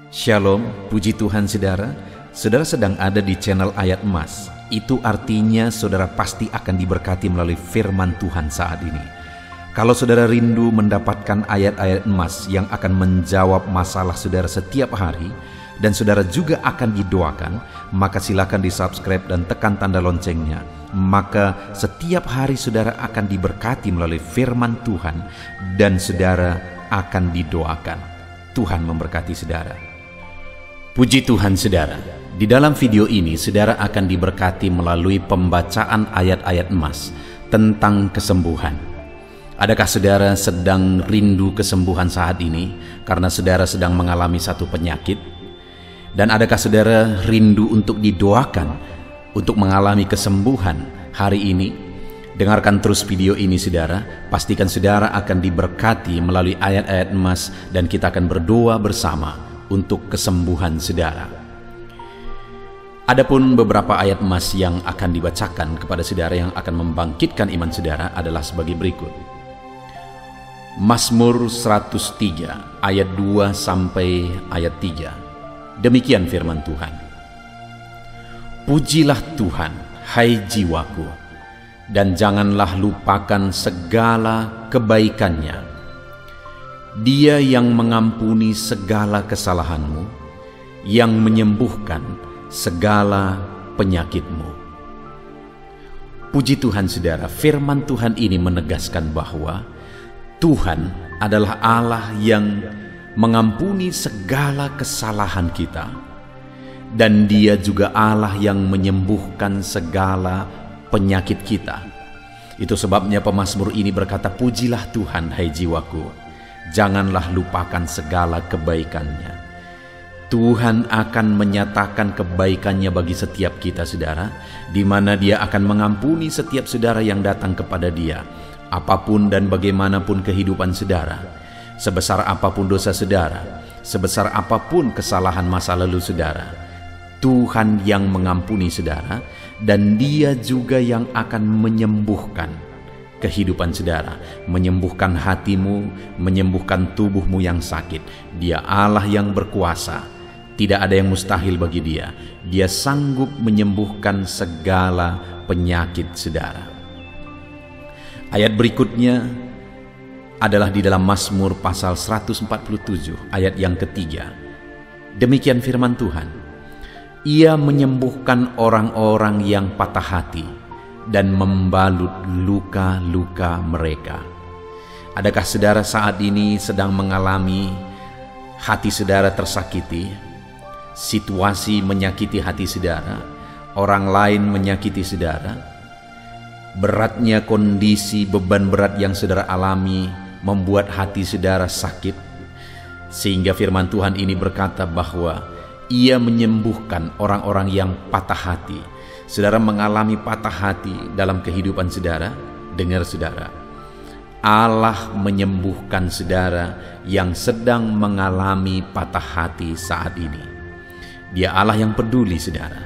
Shalom, puji Tuhan saudara. Saudara sedang ada di channel Ayat Emas. Itu artinya saudara pasti akan diberkati melalui firman Tuhan saat ini. Kalau saudara rindu mendapatkan ayat-ayat emas yang akan menjawab masalah saudara setiap hari, dan saudara juga akan didoakan, maka silakan di-subscribe dan tekan tanda loncengnya. Maka setiap hari saudara akan diberkati melalui firman Tuhan, dan saudara akan didoakan. Tuhan memberkati saudara. Puji Tuhan saudara, di dalam video ini saudara akan diberkati melalui pembacaan ayat-ayat emas tentang kesembuhan. Adakah saudara sedang rindu kesembuhan saat ini karena saudara sedang mengalami satu penyakit? Dan adakah saudara rindu untuk didoakan untuk mengalami kesembuhan hari ini? Dengarkan terus video ini saudara, pastikan saudara akan diberkati melalui ayat-ayat emas dan kita akan berdoa bersama untuk kesembuhan saudara. Adapun beberapa ayat emas yang akan dibacakan kepada saudara yang akan membangkitkan iman saudara adalah sebagai berikut. Mazmur 103 ayat 2 sampai ayat 3. Demikian firman Tuhan. Pujilah Tuhan, hai jiwaku, dan janganlah lupakan segala kebaikannya. Dia yang mengampuni segala kesalahanmu, yang menyembuhkan segala penyakitmu. Puji Tuhan saudara, firman Tuhan ini menegaskan bahwa Tuhan adalah Allah yang mengampuni segala kesalahan kita, dan Dia juga Allah yang menyembuhkan segala penyakit kita. Itu sebabnya pemazmur ini berkata, pujilah Tuhan hai jiwaku, janganlah lupakan segala kebaikannya. Tuhan akan menyatakan kebaikannya bagi setiap kita saudara, di mana Dia akan mengampuni setiap saudara yang datang kepada Dia, apapun dan bagaimanapun kehidupan saudara, sebesar apapun dosa saudara, sebesar apapun kesalahan masa lalu saudara. Tuhan yang mengampuni saudara, dan Dia juga yang akan menyembuhkan kehidupan saudara, menyembuhkan hatimu, menyembuhkan tubuhmu yang sakit. Dia Allah yang berkuasa, tidak ada yang mustahil bagi Dia. Dia sanggup menyembuhkan segala penyakit saudara. Ayat berikutnya adalah di dalam Mazmur pasal 147 ayat yang ketiga. Demikian firman Tuhan. Ia menyembuhkan orang-orang yang patah hati dan membalut luka-luka mereka. Adakah saudara saat ini sedang mengalami hati saudara tersakiti, situasi menyakiti hati saudara, orang lain menyakiti saudara? Beratnya kondisi beban berat yang saudara alami membuat hati saudara sakit, sehingga firman Tuhan ini berkata bahwa Ia menyembuhkan orang-orang yang patah hati. Saudara mengalami patah hati dalam kehidupan saudara? Dengar saudara, Allah menyembuhkan saudara yang sedang mengalami patah hati saat ini. Dia Allah yang peduli saudara.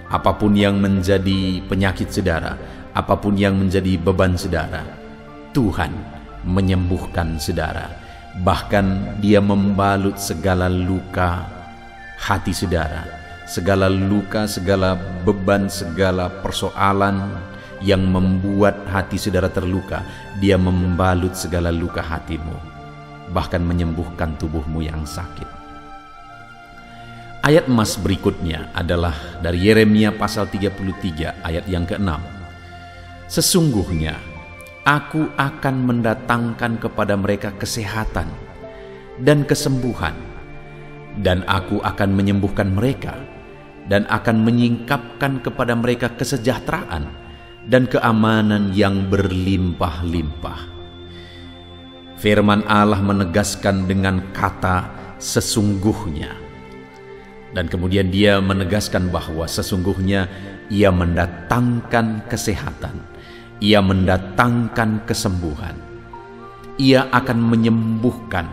Apapun yang menjadi penyakit saudara, apapun yang menjadi beban saudara, Tuhan menyembuhkan saudara. Bahkan Dia membalut segala luka hati saudara, segala luka, segala beban, segala persoalan yang membuat hati saudara terluka. Dia membalut segala luka hatimu, bahkan menyembuhkan tubuhmu yang sakit. Ayat emas berikutnya adalah dari Yeremia pasal 33 ayat yang ke-6. Sesungguhnya aku akan mendatangkan kepada mereka kesehatan dan kesembuhan, dan aku akan menyembuhkan mereka, dan akan menyingkapkan kepada mereka kesejahteraan dan keamanan yang berlimpah-limpah. Firman Allah menegaskan dengan kata sesungguhnya, dan kemudian Dia menegaskan bahwa sesungguhnya Ia mendatangkan kesehatan, Ia mendatangkan kesembuhan, Ia akan menyembuhkan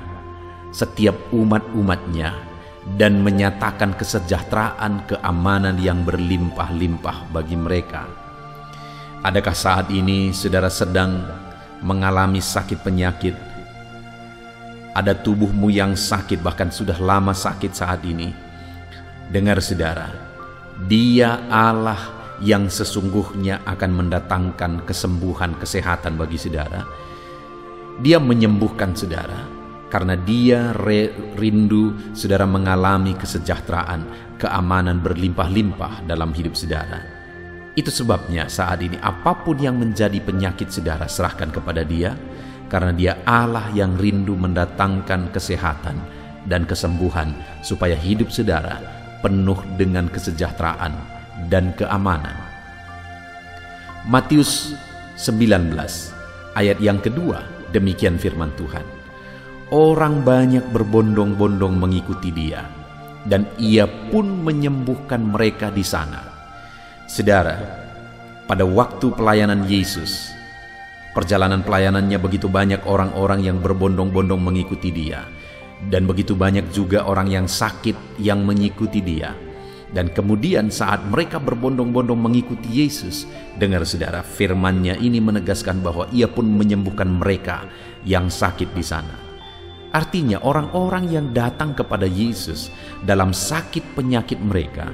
setiap umat-umatnya dan menyatakan kesejahteraan, keamanan yang berlimpah-limpah bagi mereka. Adakah saat ini saudara sedang mengalami sakit penyakit? ada tubuhmu yang sakit, bahkan sudah lama sakit saat ini. Dengar saudara, Dia Allah yang sesungguhnya akan mendatangkan kesembuhan, kesehatan bagi saudara. Dia menyembuhkan saudara karena Dia rindu saudara mengalami kesejahteraan, keamanan berlimpah-limpah dalam hidup saudara. Itu sebabnya saat ini apapun yang menjadi penyakit saudara, serahkan kepada Dia, karena Dia Allah yang rindu mendatangkan kesehatan dan kesembuhan supaya hidup saudara penuh dengan kesejahteraan dan keamanan. Matius 19 ayat yang kedua, demikian firman Tuhan. Orang banyak berbondong-bondong mengikuti Dia, dan Ia pun menyembuhkan mereka di sana. Saudara, pada waktu pelayanan Yesus, perjalanan pelayanannya, begitu banyak orang-orang yang berbondong-bondong mengikuti Dia, dan begitu banyak juga orang yang sakit yang mengikuti Dia. Dan kemudian saat mereka berbondong-bondong mengikuti Yesus, dengar saudara, firman-Nya ini menegaskan bahwa Ia pun menyembuhkan mereka yang sakit di sana. Artinya orang-orang yang datang kepada Yesus dalam sakit penyakit mereka,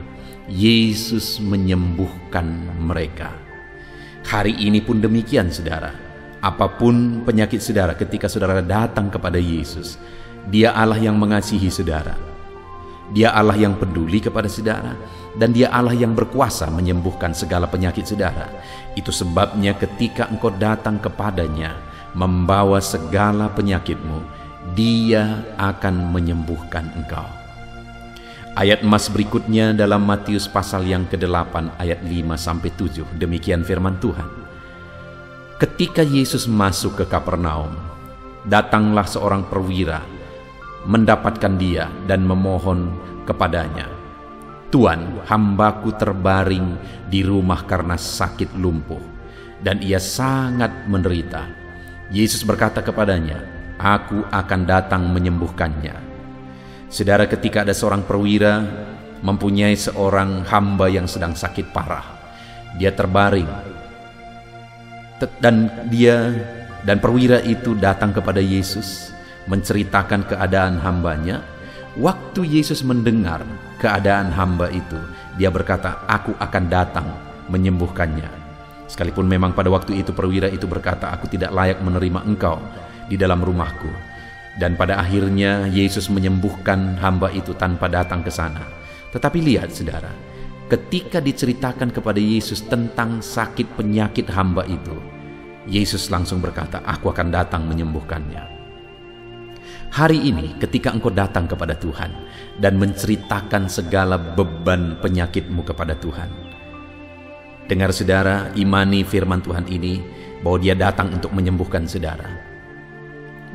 Yesus menyembuhkan mereka. Hari ini pun demikian saudara. Apapun penyakit saudara, ketika saudara datang kepada Yesus, Dia Allah yang mengasihi saudara. Dia Allah yang peduli kepada saudara, dan Dia Allah yang berkuasa menyembuhkan segala penyakit saudara. Itu sebabnya ketika engkau datang kepadanya membawa segala penyakitmu, Dia akan menyembuhkan engkau. Ayat emas berikutnya dalam Matius pasal yang ke-8 ayat 5-7, demikian firman Tuhan. Ketika Yesus masuk ke Kapernaum, datanglah seorang perwira mendapatkan Dia dan memohon kepadanya, "Tuan, hambaku terbaring di rumah karena sakit lumpuh, dan ia sangat menderita." Yesus berkata kepadanya, "Aku akan datang menyembuhkannya." Saudara, ketika ada seorang perwira mempunyai seorang hamba yang sedang sakit parah, dia terbaring, dan perwira itu datang kepada Yesus menceritakan keadaan hambanya. Waktu Yesus mendengar keadaan hamba itu, Dia berkata, "Aku akan datang menyembuhkannya." Sekalipun memang pada waktu itu perwira itu berkata, "Aku tidak layak menerima engkau di dalam rumahku." Dan pada akhirnya Yesus menyembuhkan hamba itu tanpa datang ke sana. Tetapi lihat saudara, ketika diceritakan kepada Yesus tentang sakit penyakit hamba itu, Yesus langsung berkata, "Aku akan datang menyembuhkannya." Hari ini ketika engkau datang kepada Tuhan dan menceritakan segala beban penyakitmu kepada Tuhan, dengar saudara, imani firman Tuhan ini bahwa Dia datang untuk menyembuhkan saudara.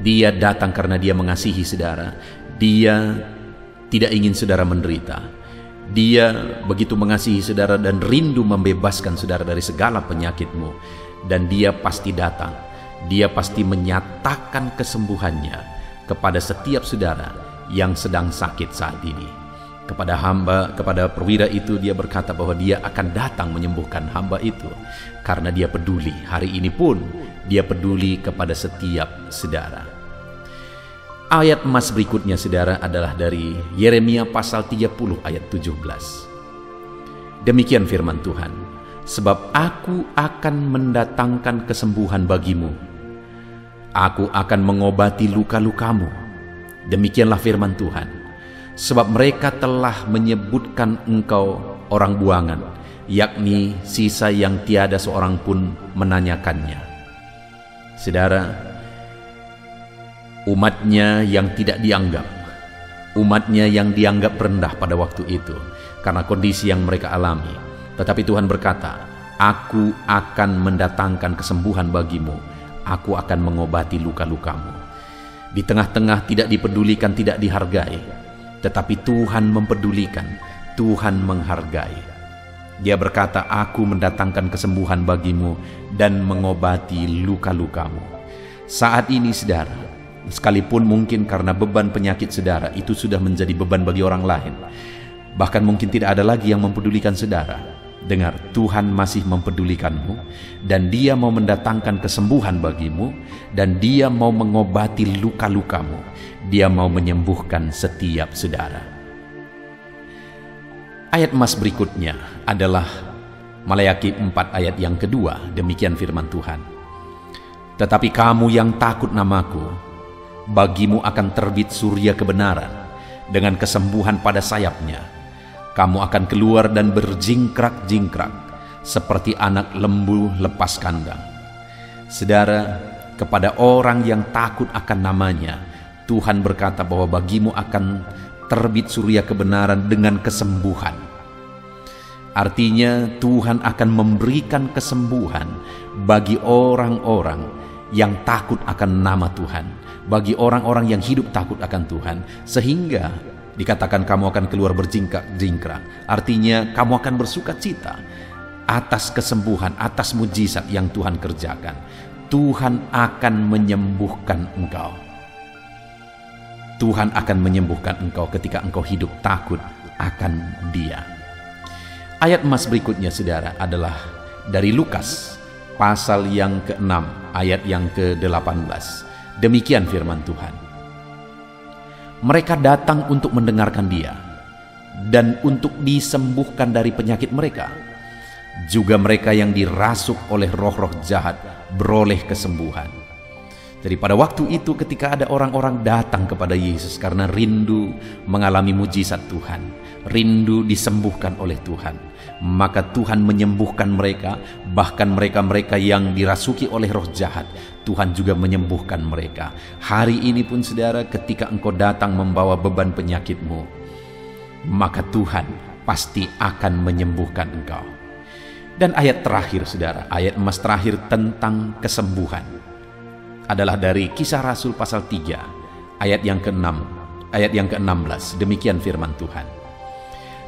Dia datang karena Dia mengasihi saudara. Dia tidak ingin saudara menderita. Dia begitu mengasihi saudara dan rindu membebaskan saudara dari segala penyakitmu. Dan Dia pasti datang. Dia pasti menyatakan kesembuhannya kepada setiap saudara yang sedang sakit saat ini. Kepada perwira itu Dia berkata bahwa Dia akan datang menyembuhkan hamba itu karena Dia peduli. Hari ini pun Dia peduli kepada setiap saudara. Ayat emas berikutnya saudara adalah dari Yeremia pasal 30 ayat 17. Demikian firman Tuhan, "Sebab aku akan mendatangkan kesembuhan bagimu. Aku akan mengobati luka-lukamu." Demikianlah firman Tuhan. "Sebab mereka telah menyebutkan engkau orang buangan, yakni sisa yang tiada seorang pun menanyakannya." Saudara, umatnya yang tidak dianggap, umatnya yang dianggap rendah pada waktu itu karena kondisi yang mereka alami. Tetapi Tuhan berkata, "Aku akan mendatangkan kesembuhan bagimu. Aku akan mengobati luka-lukamu." Di tengah-tengah tidak dipedulikan, tidak dihargai, tetapi Tuhan mempedulikan, Tuhan menghargai. Dia berkata, "Aku mendatangkan kesembuhan bagimu dan mengobati luka-lukamu." Saat ini saudara, sekalipun mungkin karena beban penyakit saudara itu sudah menjadi beban bagi orang lain, bahkan mungkin tidak ada lagi yang mempedulikan saudara, Dengar, Tuhan masih mempedulikanmu, dan Dia mau mendatangkan kesembuhan bagimu, dan Dia mau mengobati luka-lukamu. Dia mau menyembuhkan setiap saudara. Ayat emas berikutnya adalah Maleakhi 4 ayat yang kedua. Demikian firman Tuhan. Tetapi kamu yang takut namaku, bagimu akan terbit surya kebenaran dengan kesembuhan pada sayapnya. Kamu akan keluar dan berjingkrak-jingkrak seperti anak lembu lepas kandang. Saudara, kepada orang yang takut akan namanya, Tuhan berkata bahwa bagimu akan terbit surya kebenaran dengan kesembuhan. Artinya Tuhan akan memberikan kesembuhan bagi orang-orang yang takut akan nama Tuhan, bagi orang-orang yang hidup takut akan Tuhan, sehingga dikatakan kamu akan keluar berjingkrak-jingkrak. Artinya kamu akan bersuka cita atas kesembuhan, atas mujizat yang Tuhan kerjakan. Tuhan akan menyembuhkan engkau. Tuhan akan menyembuhkan engkau ketika engkau hidup takut akan Dia. Ayat emas berikutnya, saudara, adalah dari Lukas pasal yang ke-6 ayat yang ke-18. Demikian firman Tuhan. Mereka datang untuk mendengarkan Dia dan untuk disembuhkan dari penyakit mereka. Juga mereka yang dirasuk oleh roh-roh jahat beroleh kesembuhan. Jadi pada waktu itu ketika ada orang-orang datang kepada Yesus karena rindu mengalami mujizat Tuhan, rindu disembuhkan oleh Tuhan, maka Tuhan menyembuhkan mereka. Bahkan mereka-mereka yang dirasuki oleh roh jahat, Tuhan juga menyembuhkan mereka. Hari ini pun saudara, ketika engkau datang membawa beban penyakitmu, maka Tuhan pasti akan menyembuhkan engkau. Dan ayat terakhir saudara, ayat emas terakhir tentang kesembuhan adalah dari Kisah Rasul pasal 3 ayat yang ke-6, ayat yang ke-16. Demikian firman Tuhan.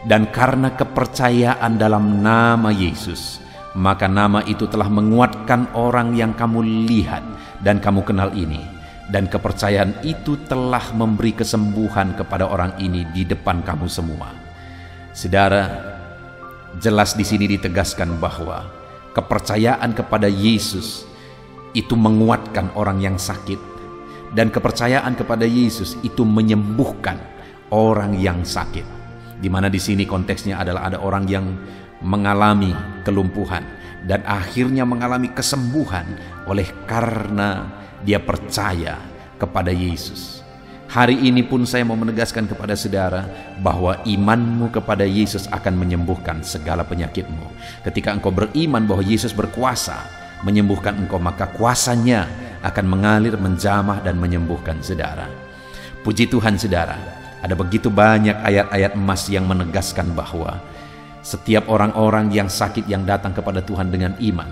Dan karena kepercayaan dalam nama Yesus, maka nama itu telah menguatkan orang yang kamu lihat dan kamu kenal ini. Dan kepercayaan itu telah memberi kesembuhan kepada orang ini di depan kamu semua. Saudara, jelas di sini ditegaskan bahwa kepercayaan kepada Yesus itu menguatkan orang yang sakit, dan kepercayaan kepada Yesus itu menyembuhkan orang yang sakit. Di mana di sini konteksnya adalah ada orang yang mengalami kelumpuhan dan akhirnya mengalami kesembuhan oleh karena dia percaya kepada Yesus. Hari ini pun saya mau menegaskan kepada saudara bahwa imanmu kepada Yesus akan menyembuhkan segala penyakitmu. Ketika engkau beriman bahwa Yesus berkuasa menyembuhkan engkau, maka kuasanya akan mengalir, menjamah dan menyembuhkan saudara. Puji Tuhan saudara, ada begitu banyak ayat-ayat emas yang menegaskan bahwa setiap orang-orang yang sakit yang datang kepada Tuhan dengan iman,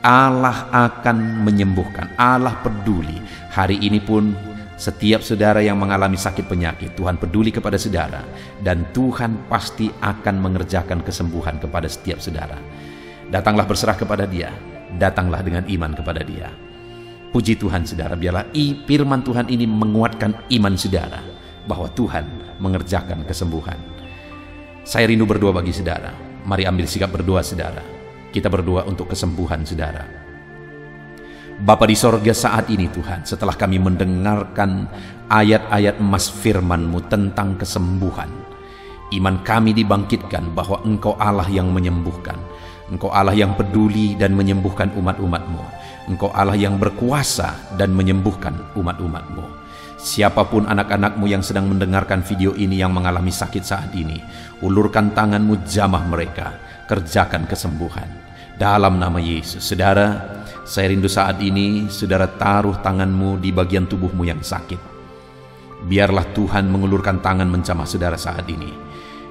Allah akan menyembuhkan. Allah peduli. Hari ini pun setiap saudara yang mengalami sakit penyakit, Tuhan peduli kepada saudara, dan Tuhan pasti akan mengerjakan kesembuhan kepada setiap saudara. Datanglah berserah kepada Dia, datanglah dengan iman kepada Dia. Puji Tuhan saudara, biarlah firman Tuhan ini menguatkan iman saudara bahwa Tuhan mengerjakan kesembuhan. Saya rindu berdoa bagi saudara. Mari ambil sikap berdoa saudara. Kita berdoa untuk kesembuhan saudara. Bapa di sorga, saat ini Tuhan, setelah kami mendengarkan ayat-ayat emas firman-Mu tentang kesembuhan, iman kami dibangkitkan bahwa Engkau Allah yang menyembuhkan. Engkau Allah yang peduli dan menyembuhkan umat-umat-Mu. Engkau Allah yang berkuasa dan menyembuhkan umat-umat-Mu. Siapapun anak-anak-Mu yang sedang mendengarkan video ini yang mengalami sakit saat ini, ulurkan tangan-Mu, jamah mereka, kerjakan kesembuhan dalam nama Yesus. Saudara, saya rindu saat ini saudara taruh tangan-Mu di bagian tubuh-Mu yang sakit. Biarlah Tuhan mengulurkan tangan menjamah saudara saat ini.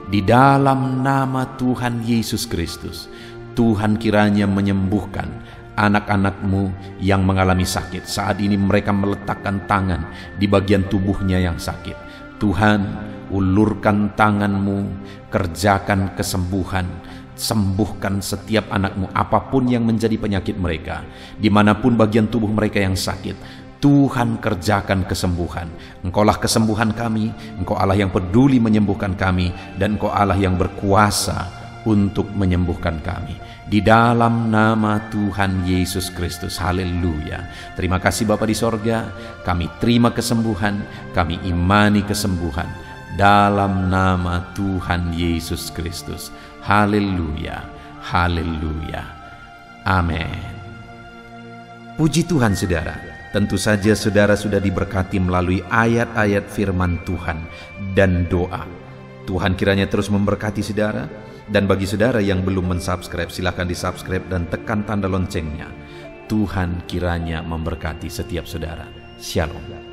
Di dalam nama Tuhan Yesus Kristus, Tuhan kiranya menyembuhkan anak-anak-Mu yang mengalami sakit. Saat ini mereka meletakkan tangan di bagian tubuhnya yang sakit. Tuhan, ulurkan tangan-Mu, kerjakan kesembuhan, sembuhkan setiap anak-Mu apapun yang menjadi penyakit mereka, dimanapun bagian tubuh mereka yang sakit. Tuhan, kerjakan kesembuhan. Engkaulah kesembuhan kami, Engkau Allah yang peduli menyembuhkan kami, dan Engkau Allah yang berkuasa untuk menyembuhkan kami. Di dalam nama Tuhan Yesus Kristus. Haleluya. Terima kasih Bapa di sorga, kami terima kesembuhan, kami imani kesembuhan. Dalam nama Tuhan Yesus Kristus. Haleluya. Haleluya. Amin. Puji Tuhan saudara. Tentu saja saudara sudah diberkati melalui ayat-ayat firman Tuhan dan doa. Tuhan kiranya terus memberkati saudara. Dan bagi saudara yang belum mensubscribe, silakan disubscribe dan tekan tanda loncengnya. Tuhan kiranya memberkati setiap saudara. Shalom.